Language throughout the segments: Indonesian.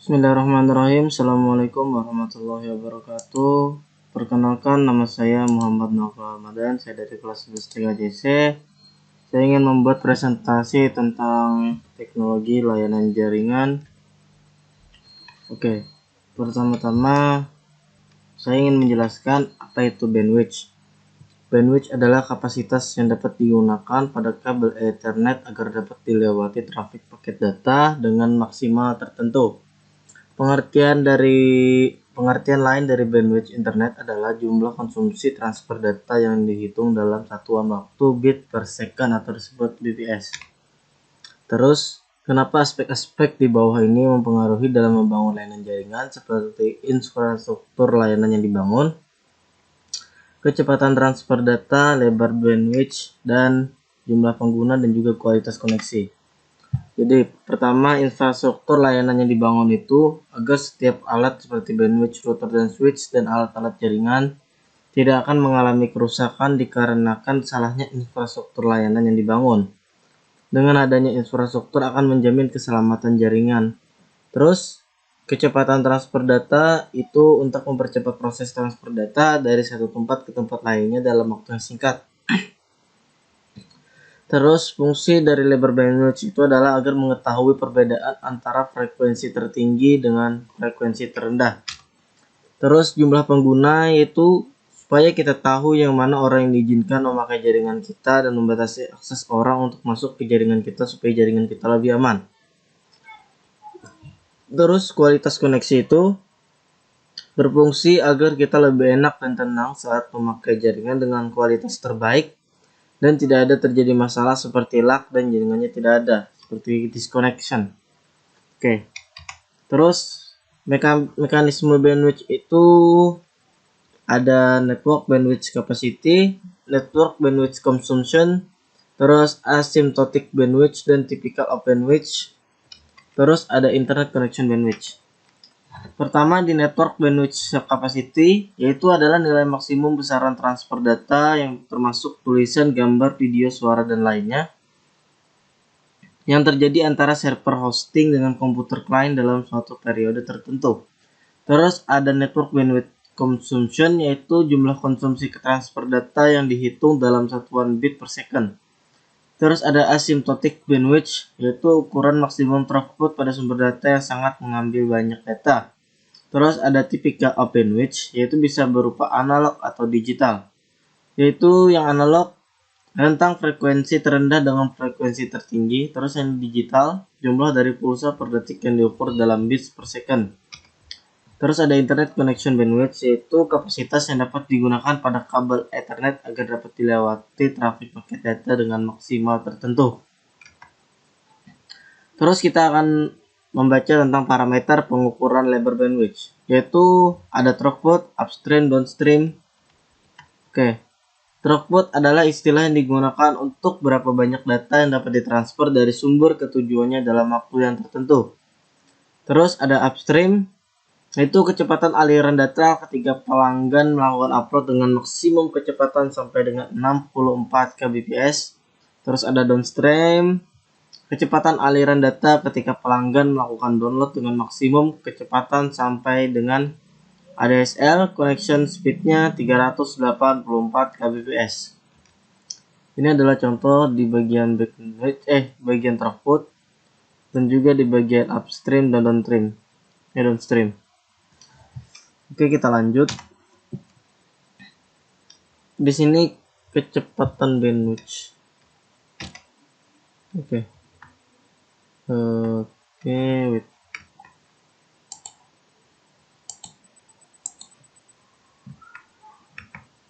Bismillahirrahmanirrahim. Assalamualaikum warahmatullahi wabarakatuh. Perkenalkan, nama saya Muhammad Naufal Ramadan. Saya dari kelas 11 3JC. Saya ingin membuat presentasi tentang teknologi layanan jaringan. Oke, pertama-tama saya ingin menjelaskan apa itu bandwidth. Bandwidth adalah kapasitas yang dapat digunakan pada kabel Ethernet agar dapat dilewati trafik paket data dengan maksimal tertentu. Pengertian lain dari bandwidth internet adalah jumlah konsumsi transfer data yang dihitung dalam satuan waktu bit per second atau disebut bps. Terus, kenapa aspek-aspek di bawah ini mempengaruhi dalam membangun layanan jaringan seperti infrastruktur layanan yang dibangun, kecepatan transfer data, lebar bandwidth, dan jumlah pengguna dan juga kualitas koneksi. Jadi pertama, infrastruktur layanan yang dibangun itu agar setiap alat seperti bandwidth, router dan switch dan alat-alat jaringan tidak akan mengalami kerusakan dikarenakan salahnya infrastruktur layanan yang dibangun. Dengan adanya infrastruktur akan menjamin keselamatan jaringan. Terus, kecepatan transfer data itu untuk mempercepat proses transfer data dari satu tempat ke tempat lainnya dalam waktu yang singkat. Terus fungsi dari lebar bandwidth itu adalah agar mengetahui perbedaan antara frekuensi tertinggi dengan frekuensi terendah. Terus jumlah pengguna yaitu supaya kita tahu yang mana orang yang diizinkan memakai jaringan kita dan membatasi akses orang untuk masuk ke jaringan kita supaya jaringan kita lebih aman. Terus kualitas koneksi itu berfungsi agar kita lebih enak dan tenang saat memakai jaringan dengan kualitas terbaik dan tidak ada terjadi masalah seperti lag dan jaringannya tidak ada, seperti disconnection. Oke. Terus mekanisme bandwidth itu ada network bandwidth capacity, network bandwidth consumption, terus asymptotic bandwidth dan typical of bandwidth. Terus ada internet connection bandwidth. Pertama di network bandwidth capacity, yaitu adalah nilai maksimum besaran transfer data yang termasuk tulisan, gambar, video, suara, dan lainnya yang terjadi antara server hosting dengan komputer client dalam suatu periode tertentu. Terus ada network bandwidth consumption, yaitu jumlah konsumsi transfer data yang dihitung dalam satuan bit per second. Terus ada asymptotic bandwidth, yaitu ukuran maksimum throughput pada sumber data yang sangat mengambil banyak data. Terus ada typical of bandwidth, yaitu bisa berupa analog atau digital. Yaitu yang analog rentang frekuensi terendah dengan frekuensi tertinggi. Terus yang digital jumlah dari pulsa per detik yang diukur dalam bits per second. Terus ada internet connection bandwidth, yaitu kapasitas yang dapat digunakan pada kabel Ethernet agar dapat dilewati trafik paket data dengan maksimal tertentu. Terus kita akan membaca tentang parameter pengukuran lebar bandwidth, yaitu ada throughput, upstream, downstream. Oke, throughput adalah istilah yang digunakan untuk berapa banyak data yang dapat ditransfer dari sumber ke tujuannya dalam waktu yang tertentu. Terus ada upstream, yaitu kecepatan aliran data ketika pelanggan melakukan upload dengan maksimum kecepatan sampai dengan 64 kbps. Terus ada downstream, kecepatan aliran data ketika pelanggan melakukan download dengan maksimum kecepatan sampai dengan ADSL, connection speednya 384 kbps. Ini adalah contoh di bagian bagian throughput dan juga di bagian upstream dan downstream. Oke, kita lanjut. Di sini kecepatan bandwidth. Oke, wait.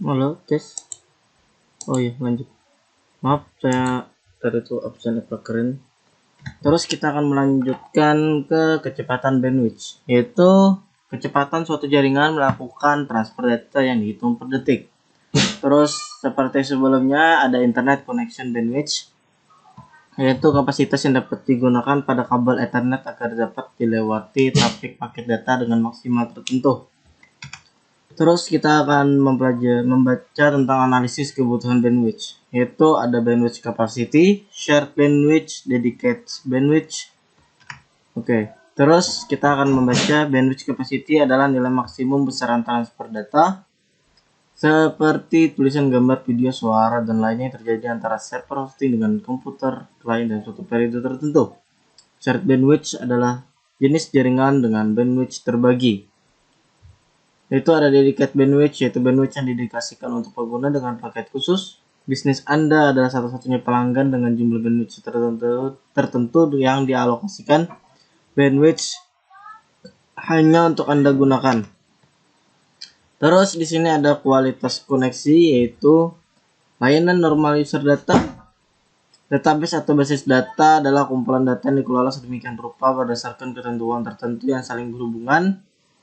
Halo, tes. Oh iya, lanjut. Maaf, saya tadi itu absen keren. Terus kita akan melanjutkan ke kecepatan bandwidth, yaitu kecepatan suatu jaringan melakukan transfer data yang dihitung per detik. Terus seperti sebelumnya ada internet connection bandwidth, yaitu kapasitas yang dapat digunakan pada kabel Ethernet agar dapat dilewati trafik paket data dengan maksimal tertentu. Terus kita akan membaca tentang analisis kebutuhan bandwidth, yaitu ada bandwidth capacity, shared bandwidth, dedicated bandwidth. Oke, Terus kita akan membaca bandwidth capacity adalah nilai maksimum besaran transfer data seperti tulisan, gambar, video, suara, dan lainnya yang terjadi antara server hosting dengan komputer klien dalam suatu periode tertentu. Shared bandwidth adalah jenis jaringan dengan bandwidth terbagi. Yaitu ada dedicated bandwidth, yaitu bandwidth yang didedikasikan untuk pengguna dengan paket khusus. Bisnis Anda adalah satu-satunya pelanggan dengan jumlah bandwidth tertentu yang dialokasikan bandwidth hanya untuk Anda gunakan. Terus di sini ada kualitas koneksi, yaitu layanan normal user data. Database atau basis data adalah kumpulan data yang dikelola sedemikian rupa berdasarkan ketentuan tertentu yang saling berhubungan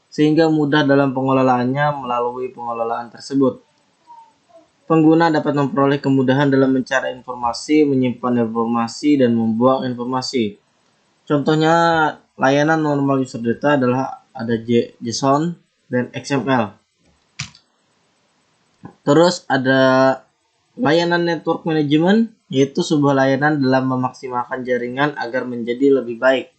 sehingga mudah dalam pengelolaannya melalui pengelolaan tersebut. Pengguna dapat memperoleh kemudahan dalam mencari informasi, menyimpan informasi, dan membuang informasi. Contohnya layanan normal user data adalah ada JSON dan XML. Terus ada layanan network management, yaitu sebuah layanan dalam memaksimalkan jaringan agar menjadi lebih baik.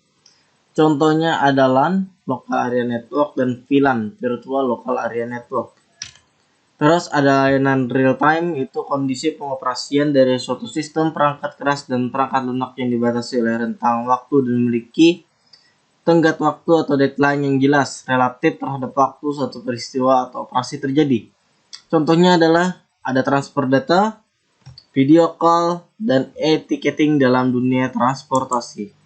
Contohnya ada LAN, Local Area Network, dan VLAN, Virtual Local Area Network. Terus ada layanan real time, itu kondisi pengoperasian dari suatu sistem perangkat keras dan perangkat lunak yang dibatasi oleh rentang waktu dan memiliki tenggat waktu atau deadline yang jelas relatif terhadap waktu suatu peristiwa atau operasi terjadi. Contohnya adalah ada transfer data, video call, dan e-ticketing dalam dunia transportasi.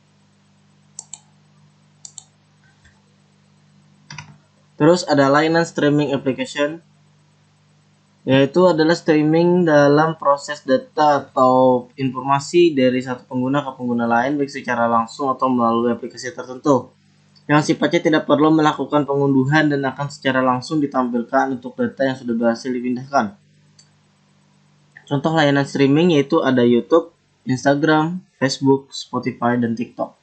Terus ada layanan streaming application, yaitu adalah streaming dalam proses data atau informasi dari satu pengguna ke pengguna lain baik secara langsung atau melalui aplikasi tertentu yang sifatnya tidak perlu melakukan pengunduhan dan akan secara langsung ditampilkan untuk data yang sudah berhasil dipindahkan. Contoh layanan streaming yaitu ada YouTube, Instagram, Facebook, Spotify, dan TikTok.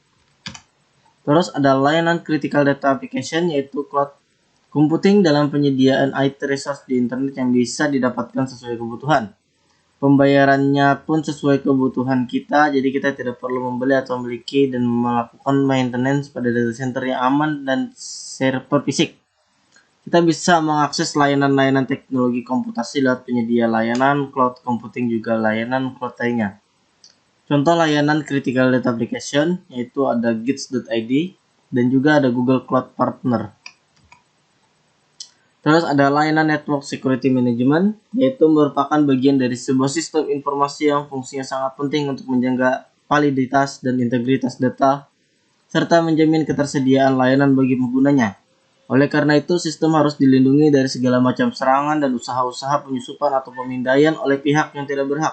Terus ada layanan critical data application yaitu cloud computing dalam penyediaan IT resource di internet yang bisa didapatkan sesuai kebutuhan. Pembayarannya pun sesuai kebutuhan kita, jadi kita tidak perlu membeli atau memiliki dan melakukan maintenance pada data center yang aman dan server fisik. Kita bisa mengakses layanan-layanan teknologi komputasi lewat penyedia layanan cloud computing juga layanan cloud lainnya. Contoh layanan critical data application yaitu ada gits.id dan juga ada Google Cloud Partner. Terus ada layanan network security management, yaitu merupakan bagian dari sebuah sistem informasi yang fungsinya sangat penting untuk menjaga validitas dan integritas data, serta menjamin ketersediaan layanan bagi penggunanya. Oleh karena itu, sistem harus dilindungi dari segala macam serangan dan usaha-usaha penyusupan atau pemindaian oleh pihak yang tidak berhak.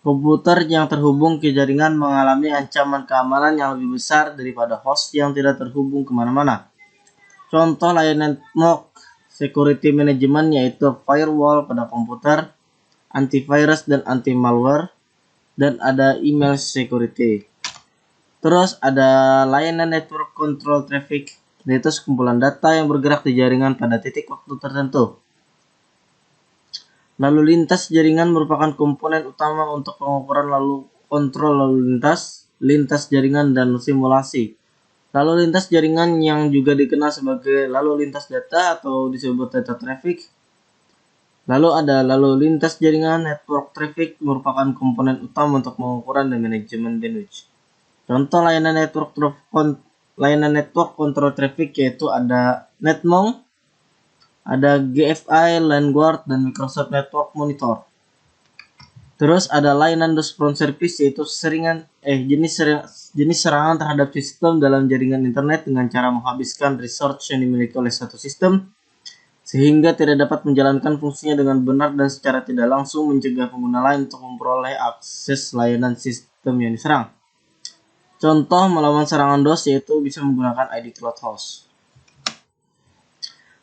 Komputer yang terhubung ke jaringan mengalami ancaman keamanan yang lebih besar daripada host yang tidak terhubung kemana-mana. Contoh layanan network security management yaitu firewall pada komputer, antivirus dan anti-malware, dan ada email security. Terus ada layanan network control traffic, yaitu sekumpulan data yang bergerak di jaringan pada titik waktu tertentu. Lalu lintas jaringan merupakan komponen utama untuk pengukuran kontrol lalu lintas jaringan dan simulasi. Lalu lintas jaringan yang juga dikenal sebagai lalu lintas data atau disebut data traffic. Lalu ada lalu lintas jaringan network traffic merupakan komponen utama untuk pengukuran dan manajemen bandwidth. Contoh layanan network control traffic yaitu ada Netmong, ada GFI, LandGuard, dan Microsoft Network Monitor. Terus ada layanan DOS Front Service yaitu jenis serangan terhadap sistem dalam jaringan internet dengan cara menghabiskan resource yang dimiliki oleh satu sistem sehingga tidak dapat menjalankan fungsinya dengan benar dan secara tidak langsung mencegah pengguna lain untuk memperoleh akses layanan sistem yang diserang. Contoh melawan serangan DOS yaitu bisa menggunakan ID Cloud Host.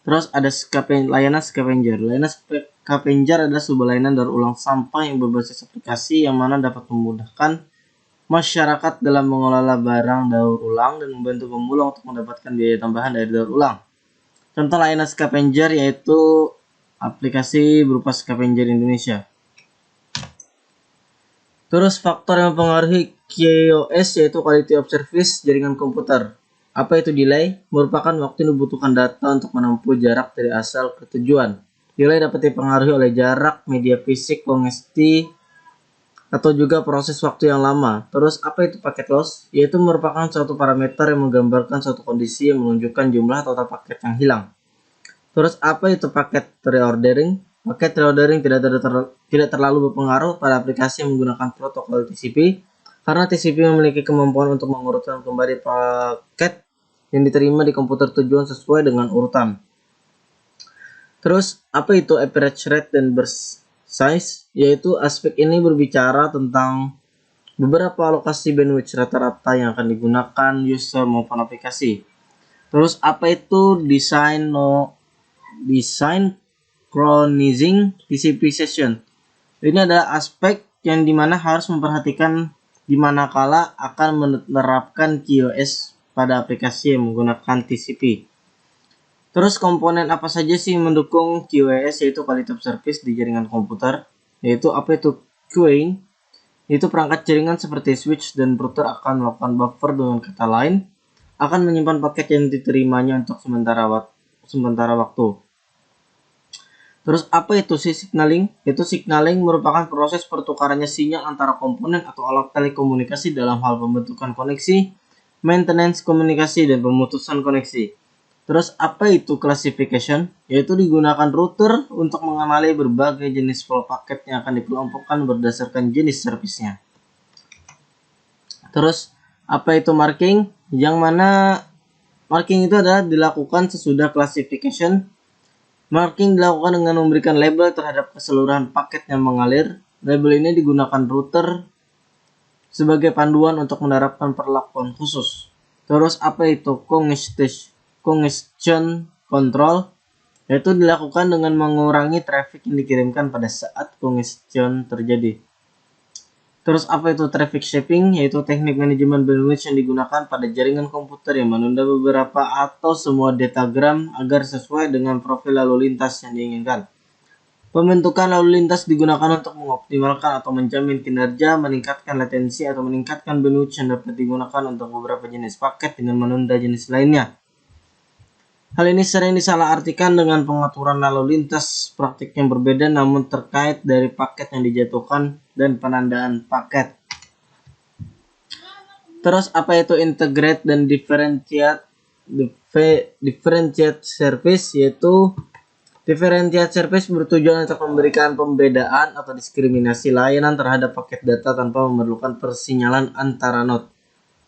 Terus ada layanan scavenger. Layanan scavenger adalah sebuah layanan daur ulang sampah yang berbasis aplikasi yang mana dapat memudahkan masyarakat dalam mengelola barang daur ulang dan membantu pemulung untuk mendapatkan biaya tambahan dari daur ulang. Contoh layanan scavenger yaitu aplikasi berupa Scavenger Indonesia. Terus faktor yang mempengaruhi QoS yaitu quality of service jaringan komputer. Apa itu delay? Merupakan waktu yang dibutuhkan data untuk menempuh jarak dari asal ke tujuan. Delay dapat dipengaruhi oleh jarak, media fisik, kongesti, atau juga proses waktu yang lama. Terus apa itu paket loss? Yaitu merupakan suatu parameter yang menggambarkan suatu kondisi yang menunjukkan jumlah total paket yang hilang. Terus apa itu paket reordering? Paket reordering tidak terlalu berpengaruh pada aplikasi yang menggunakan protokol TCP karena TCP memiliki kemampuan untuk mengurutkan kembali paket yang diterima di komputer tujuan sesuai dengan urutan. Terus apa itu average rate dan burst size? Yaitu aspek ini berbicara tentang beberapa alokasi bandwidth rata-rata yang akan digunakan user maupun aplikasi. Terus apa itu design synchronizing TCP session? Ini adalah aspek yang dimana harus memperhatikan di manakala akan menerapkan QoS pada aplikasi yang menggunakan TCP. Terus komponen apa saja sih yang mendukung QoS, yaitu quality of service di jaringan komputer? Yaitu apa itu queuing? Itu perangkat jaringan seperti switch dan router akan melakukan buffer, dengan kata lain akan menyimpan paket yang diterimanya untuk sementara waktu. Terus apa itu sih signaling? Itu signaling merupakan proses pertukarannya sinyal antara komponen atau alat telekomunikasi dalam hal pembentukan koneksi, maintenance komunikasi, dan pemutusan koneksi. Terus apa itu classification? Yaitu digunakan router untuk mengenali berbagai jenis flow paket yang akan dikelompokkan berdasarkan jenis servisnya. Terus apa itu marking? Yang mana marking itu adalah dilakukan sesudah classification. Marking dilakukan dengan memberikan label terhadap keseluruhan paket yang mengalir. Label ini digunakan router sebagai panduan untuk menerapkan perlakuan khusus. Terus apa itu congestion control? Yaitu dilakukan dengan mengurangi traffic yang dikirimkan pada saat congestion terjadi. Terus apa itu traffic shaping? Yaitu teknik manajemen bandwidth yang digunakan pada jaringan komputer yang menunda beberapa atau semua datagram agar sesuai dengan profil lalu lintas yang diinginkan. Pembentukan lalu lintas digunakan untuk mengoptimalkan atau menjamin kinerja, meningkatkan latensi, atau meningkatkan bandwidth yang dapat digunakan untuk beberapa jenis paket dengan menunda jenis lainnya. Hal ini sering disalahartikan dengan pengaturan lalu lintas praktik yang berbeda namun terkait dari paket yang dijatuhkan dan penandaan paket. Terus apa itu integrate dan differentiate service? Yaitu differentiate service bertujuan untuk memberikan pembedaan atau diskriminasi layanan terhadap paket data tanpa memerlukan persinyalan antara node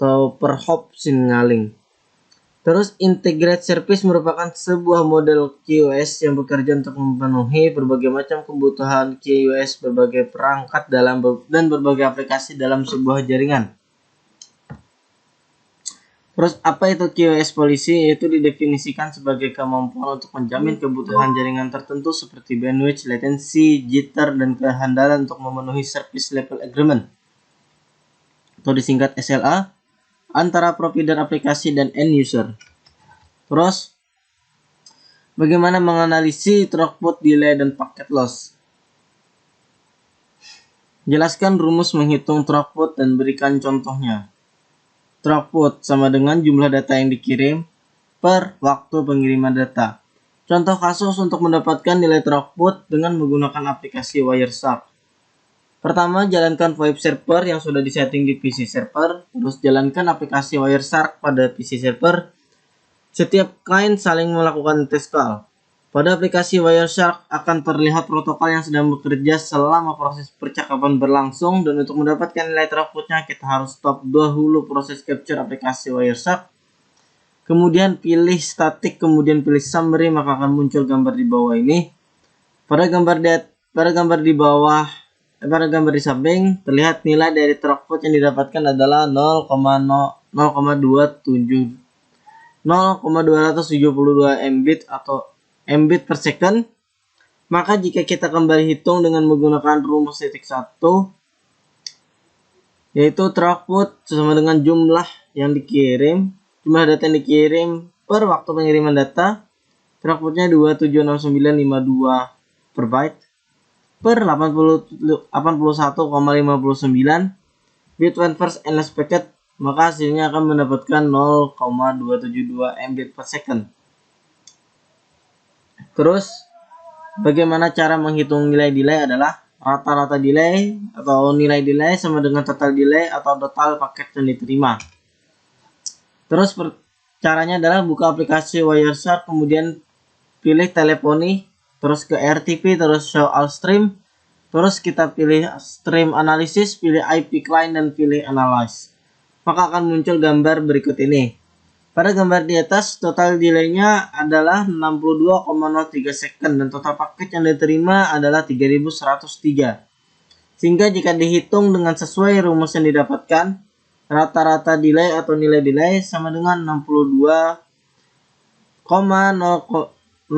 atau per hop signaling. Terus integrate service merupakan sebuah model QoS yang bekerja untuk memenuhi berbagai macam kebutuhan QoS berbagai perangkat dan berbagai aplikasi dalam sebuah jaringan. Terus apa itu QoS policy? Yaitu didefinisikan sebagai kemampuan untuk menjamin kebutuhan jaringan tertentu seperti bandwidth, latency, jitter, dan kehandalan untuk memenuhi service level agreement atau disingkat SLA antara provider aplikasi dan end user. Terus bagaimana menganalisis throughput, delay, dan packet loss? Jelaskan rumus menghitung throughput dan berikan contohnya. Throughput sama dengan jumlah data yang dikirim per waktu pengiriman data. Contoh kasus untuk mendapatkan nilai throughput dengan menggunakan aplikasi Wireshark. Pertama, jalankan VoIP server yang sudah disetting di PC server. Terus jalankan aplikasi Wireshark pada PC server. Setiap klien saling melakukan test call. Pada aplikasi Wireshark akan terlihat protokol yang sedang bekerja selama proses percakapan berlangsung, dan untuk mendapatkan nilai throughputnya kita harus stop dahulu proses capture aplikasi Wireshark. Kemudian pilih static, kemudian pilih summary, maka akan muncul gambar di bawah ini. Pada gambar di samping terlihat nilai dari throughput yang didapatkan adalah 0,272 Mbit atau Mbit per second. Maka jika kita kembali hitung dengan menggunakan rumus titik 1, yaitu throughput sama dengan jumlah data yang dikirim per waktu pengiriman data. Throughputnya 276952 per byte per 81,59 bit when first and last packet maka hasilnya akan mendapatkan 0,272 Mbit per second. Terus bagaimana cara menghitung nilai delay adalah rata-rata delay atau nilai delay sama dengan total delay atau total paket yang diterima. Terus caranya adalah buka aplikasi Wireshark, kemudian pilih teleponi, terus ke RTP, terus show all stream, terus kita pilih stream analysis, pilih IP client dan pilih analyze. Maka akan muncul gambar berikut ini. Pada gambar di atas, total delay-nya adalah 62,03 second dan total paket yang diterima adalah 3103. Sehingga jika dihitung dengan sesuai rumus yang didapatkan, rata-rata delay atau nilai delay sama dengan 62,3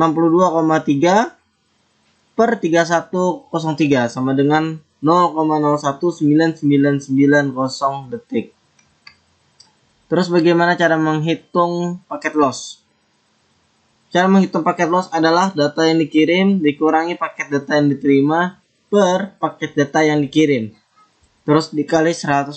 per 3103 sama dengan 0,019990 detik. Terus bagaimana cara menghitung paket loss? Cara menghitung paket loss adalah data yang dikirim dikurangi paket data yang diterima per paket data yang dikirim. Terus dikali 100%.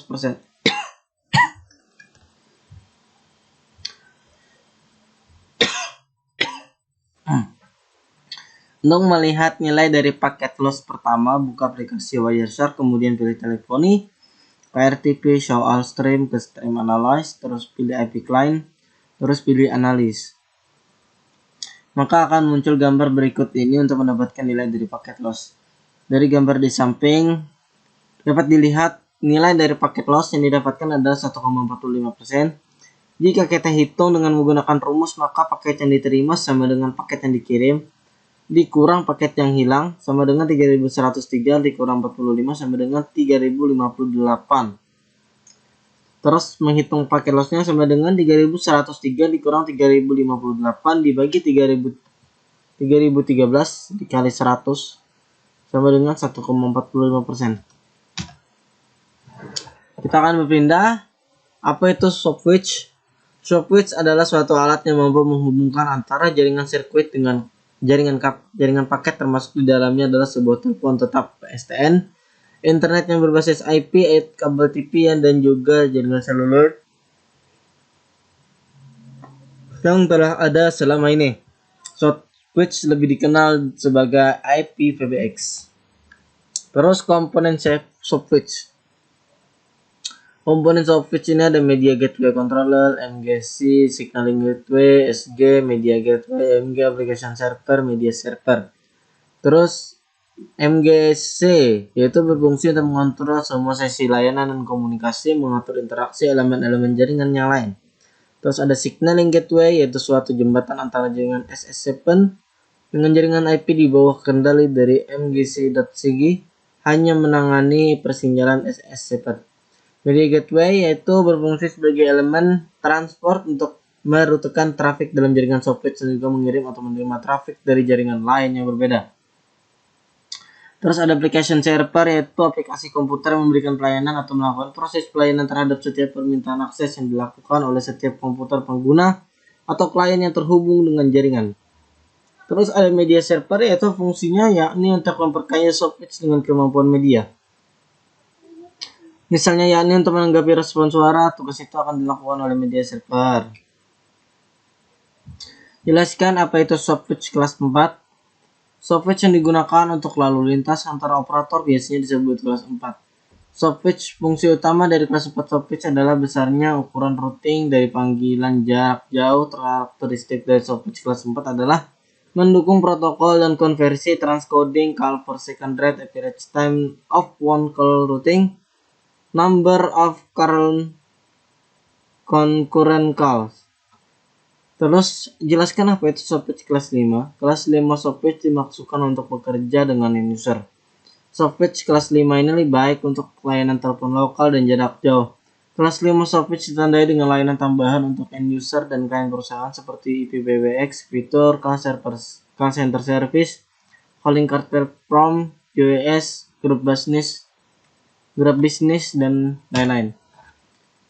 Untuk melihat nilai dari paket loss pertama, buka aplikasi Wireshark, kemudian pilih teleponi, RTP, show all stream, ke stream analyze, terus pilih IP client, terus pilih analyze. Maka akan muncul gambar berikut ini untuk mendapatkan nilai dari paket loss. Dari gambar di samping dapat dilihat nilai dari paket loss yang didapatkan adalah 1,45%. Jika kita hitung dengan menggunakan rumus, maka paket yang diterima sama dengan paket yang dikirim dikurang paket yang hilang sama dengan 3103 dikurang 45 sama dengan 3058. Terus menghitung paket lossnya sama dengan 3103 dikurang 3058 dibagi 3013 dikali 100 sama dengan 1,45%. Kita akan berpindah. Apa itu softwitch? Softwitch adalah suatu alat yang mampu menghubungkan antara jaringan sirkuit dengan jaringan paket, termasuk di dalamnya adalah sebuah telepon tetap PSTN, internet yang berbasis IP, kabel TV dan juga jaringan seluler yang telah ada selama ini. Softwitch lebih dikenal sebagai IPVBX. Terus komponen softwitch. Komponen softwitch ini ada media gateway controller, MGC, signaling gateway, SG, media gateway, MG, application server, media server. Terus MGC yaitu berfungsi untuk mengontrol semua sesi layanan dan komunikasi, mengatur interaksi elemen-elemen jaringan yang lain. Terus ada signaling gateway yaitu suatu jembatan antara jaringan SS7 dengan jaringan IP di bawah kendali dari MGC.cg, hanya menangani persinyalan SS7. Media gateway yaitu berfungsi sebagai elemen transport untuk merutekan trafik dalam jaringan softwitch dan juga mengirim atau menerima trafik dari jaringan lain yang berbeda. Terus ada application server yaitu aplikasi komputer yang memberikan pelayanan atau melakukan proses pelayanan terhadap setiap permintaan akses yang dilakukan oleh setiap komputer pengguna atau klien yang terhubung dengan jaringan. Terus ada media server yaitu fungsinya yakni untuk memperkaya softwitch dengan kemampuan media. Misalnya yakni untuk menanggapi respon suara, tugas itu akan dilakukan oleh media server. Jelaskan apa itu softwitch kelas 4. Softwitch yang digunakan untuk lalu lintas antara operator biasanya disebut kelas 4. Softwitch, fungsi utama dari kelas 4 softwitch adalah besarnya ukuran routing dari panggilan jarak jauh. Karakteristik dari softwitch kelas 4 adalah mendukung protokol dan konversi transcoding, call per second rate, average time of one call routing, number of concurrent calls. Terus jelaskan apa itu softwitch kelas 5. Kelas 5 softwitch dimaksudkan untuk bekerja dengan end user. Softwitch kelas 5 ini lebih baik untuk layanan telepon lokal dan jarak jauh. Kelas 5 softwitch ditandai dengan layanan tambahan untuk end user dan klien perusahaan seperti IPVBX, fitur, call center service, calling card platform, JWS, group business dan lain-lain.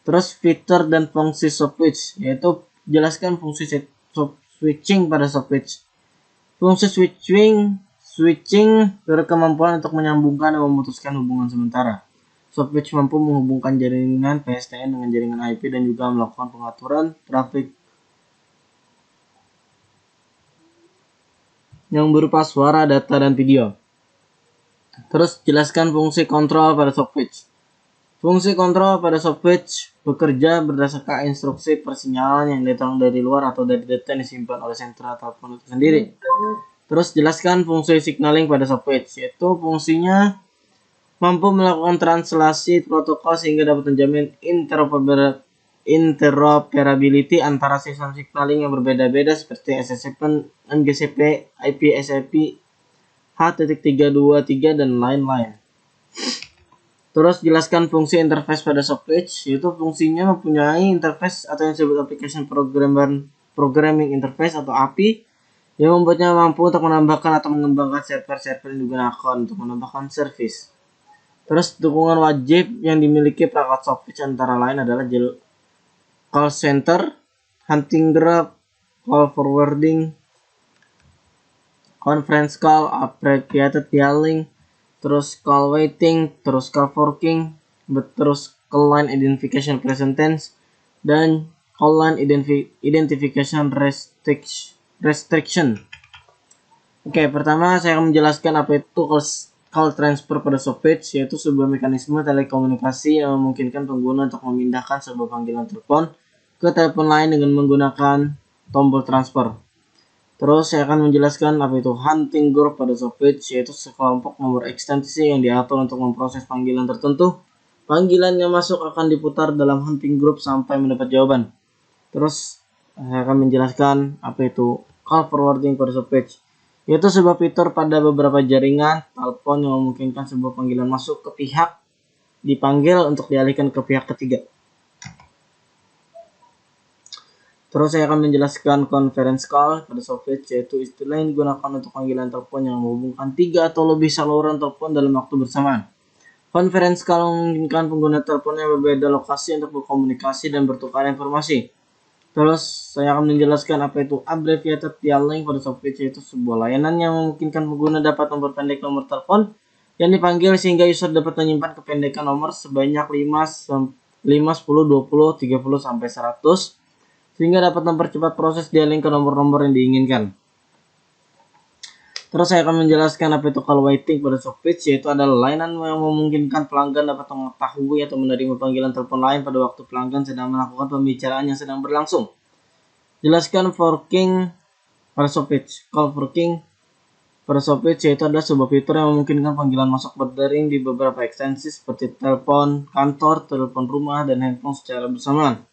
Terus fitur dan fungsi softwitch, yaitu jelaskan fungsi switching pada softwitch. Fungsi switching berkemampuan untuk menyambungkan dan memutuskan hubungan sementara. Softwitch mampu menghubungkan jaringan PSTN dengan jaringan IP dan juga melakukan pengaturan trafik yang berupa suara, data, dan video. Terus jelaskan fungsi kontrol pada Softwitch. Fungsi kontrol pada Softwitch bekerja berdasarkan instruksi persinyalan yang datang dari luar atau dari data yang disimpan oleh sentra telepon itu sendiri. Terus jelaskan fungsi signaling pada Softwitch, yaitu fungsinya mampu melakukan translasi protokol sehingga dapat menjamin interoperability antara sistem signaling yang berbeda-beda seperti SSL, NGCP, IP/SIP, H.323 dan lain-lain. Terus jelaskan fungsi interface pada Softwitch, yaitu fungsinya mempunyai interface atau yang disebut application programming interface atau API yang membuatnya mampu untuk menambahkan atau mengembangkan server-server yang digunakan untuk menambahkan service. Terus dukungan wajib yang dimiliki perangkat Softwitch antara lain adalah call center, hunting graph, call forwarding, conference call, abbreviated dialing, terus call waiting, terus call forking, terus call line identification present tense, dan call line identification restriction. Oke, pertama saya akan menjelaskan apa itu call transfer pada Softwitch, yaitu sebuah mekanisme telekomunikasi yang memungkinkan pengguna untuk memindahkan sebuah panggilan telepon ke telepon lain dengan menggunakan tombol transfer. Terus saya akan menjelaskan apa itu hunting group pada Softwitch, yaitu sekelompok nomor ekstensi yang diatur untuk memproses panggilan tertentu. Panggilan yang masuk akan diputar dalam hunting group sampai mendapat jawaban. Terus saya akan menjelaskan apa itu call forwarding pada Softwitch, yaitu sebuah fitur pada beberapa jaringan telepon yang memungkinkan sebuah panggilan masuk ke pihak dipanggil untuk dialihkan ke pihak ketiga. Terus saya akan menjelaskan conference call pada Softwitch, yaitu istilah yang digunakan untuk panggilan telepon yang menghubungkan 3 atau lebih saluran telepon dalam waktu bersamaan. Conference call memungkinkan pengguna telepon yang berbeda lokasi untuk berkomunikasi dan bertukar informasi. Terus saya akan menjelaskan apa itu abbreviated dialing pada Softwitch, yaitu sebuah layanan yang memungkinkan pengguna dapat memperpendek nomor telepon yang dipanggil sehingga user dapat menyimpan kependekan nomor sebanyak 5, 10, 20, 30 sampai 100 sehingga dapat mempercepat proses dialing ke nomor-nomor yang diinginkan. Terus saya akan menjelaskan apa itu call waiting pada Softwitch, yaitu adalah layanan yang memungkinkan pelanggan dapat mengetahui atau menerima panggilan telepon lain pada waktu pelanggan sedang melakukan pembicaraan yang sedang berlangsung. Jelaskan forking pada Softwitch. Call forking pada Softwitch, yaitu adalah sebuah fitur yang memungkinkan panggilan masuk berdering di beberapa ekstensi seperti telepon kantor, telepon rumah, dan handphone secara bersamaan.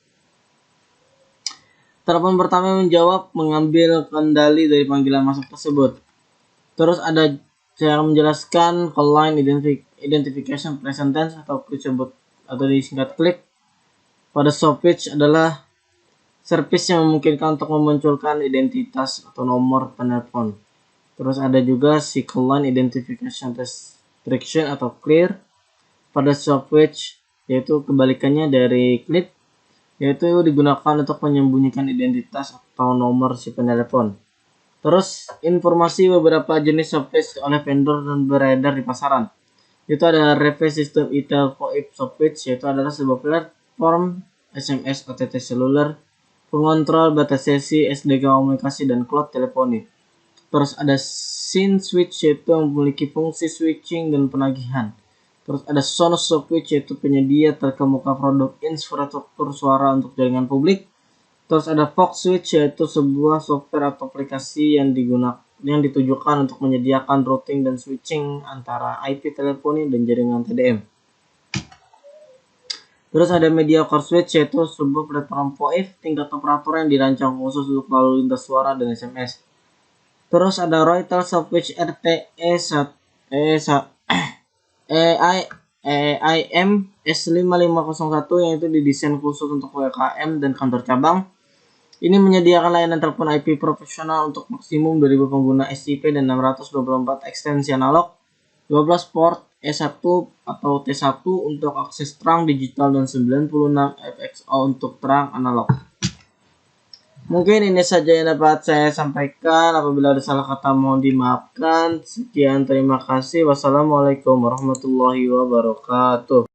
Telepon pertama menjawab mengambil kendali dari panggilan masuk tersebut. Terus saya menjelaskan call line identification present tense atau disebut atau disingkat CLIP pada Softwitch adalah service yang memungkinkan untuk memunculkan identitas atau nomor penelpon. Terus ada juga si call line identification restriction atau clear pada Softwitch, yaitu kebalikannya dari CLIP, yaitu digunakan untuk menyembunyikan identitas atau nomor si penelepon. Terus informasi beberapa jenis Softwitch oleh vendor dan beredar di pasaran. Itu ada Reve System eTelco Softwitch, yaitu adalah sebuah platform SMS OTT seluler, pengontrol batas sesi, SDK komunikasi, dan cloud teleponi. Terus ada SyncSwitch, yaitu memiliki fungsi switching dan penagihan. Terus ada Sonos Softwitch, yaitu penyedia terkemuka produk infrastruktur suara untuk jaringan publik. Terus ada FoxSwitch, yaitu sebuah software atau aplikasi yang ditujukan untuk menyediakan routing dan switching antara IP teleponi dan jaringan TDM. Terus ada MediaCore Switch, yaitu sebuah platform VoIP tingkat operator yang dirancang khusus untuk lalu lintas suara dan SMS. Terus ada Reuters Softwitch RTE EIM S5501, yaitu didesain khusus untuk UMKM dan kantor cabang. Ini menyediakan layanan telepon IP profesional untuk maksimum 2000 pengguna SIP dan 624 ekstensi analog, 12 port E1 atau T1 untuk akses terang digital, dan 96 FXO untuk terang analog. Mungkin ini saja yang dapat saya sampaikan. Apabila ada salah kata mohon dimaafkan. Sekian, terima kasih. Wassalamualaikum warahmatullahi wabarakatuh.